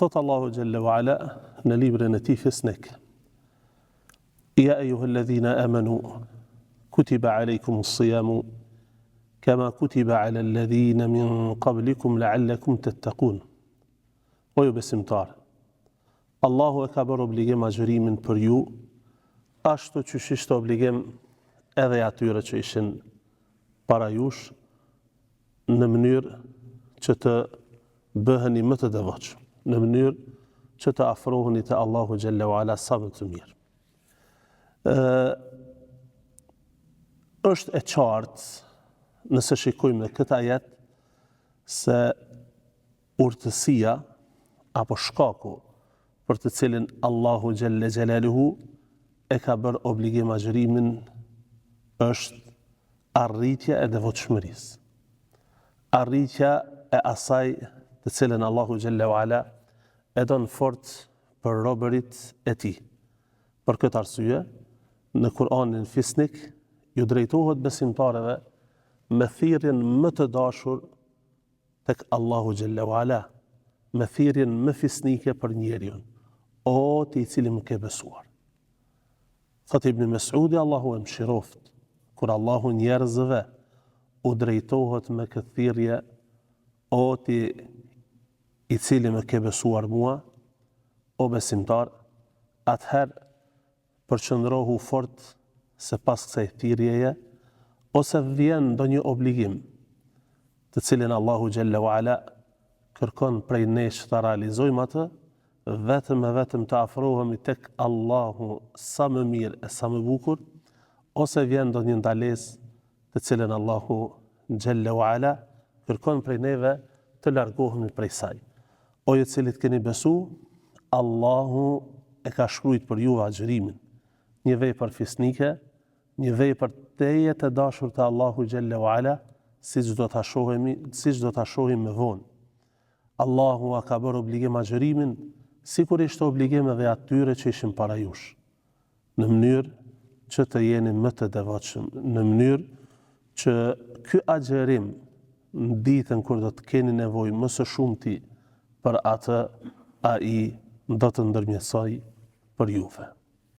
Thot Allahu Jalla wa Ala në librin e tij Fisnik: Ja ejuhalladhina amanu kutiba alaykumus siyamu kama kutiba ala alladhina min qablikum la'allakum tattaqun. O ju besimtar, Allahu e ka bërë obligim agjërimin për ju, ashtu që ishte obligim edhe atyre që ishin para jush, në mënyrë që të bëheni më të devotshëm, në mënyrë që të afroheni te Allahu Jalla wa Ala sa më të mirë. Është e qartë, nëse shikojmë në këtë ajet, se urtësia apo shkaku për të cilin Allahu Jalla Jalaluhu e ka bërë obligim agjërimin është arritja e devotshmërisë. Arritja e asaj të cilën Allahu Jalla wa Ala e don fort për robërit e tij. Për këtë arsye, në Kur'anin Fisnik ju drejtohet besimtarëve me thirrjen më të dashur tek Allahu Jalla wa Ala, me thirrjen më fisnike për njeriu, o ti i cili më ke besuar. Thot Ibn Mes'udi, Allahu e mëshiroft, kur Allahu njerëzve u drejtohet me këtë thirrje: o ti i cili më ke besuar mua, o besimtar, atëherë përqëndrohu fort se pas kësaj thirrjeje, ose vjen ndonjë obligim të cilin Allahu Jalla wa Ala kërkon prej nesh të realizojmë atë, vetëm e vetëm të afrohemi tek Allahu sa më mirë e sa më bukur, ose vjen ndonjë ndalesë të cilën Allahu Jalla wa Ala kërkon prej neve të largohemi prej saj. O ju cilit keni besu, Allahu e ka shkruajtur për ju agjërimin, një vepër fisnike, një vepër teje të dashur të Allahu Jalla wa Ala, siç do ta shohim më vonë. Allahu a ka bërë obligim agjërimin, sikur ishte obligim edhe atyre që ishin para jush, në mënyrë që të jeni më të devotshëm, në mënyrë që ky agjërim në ditën kur do të keni nevojë më së shumti për atë, ai do të ndërmjetësoj për juve.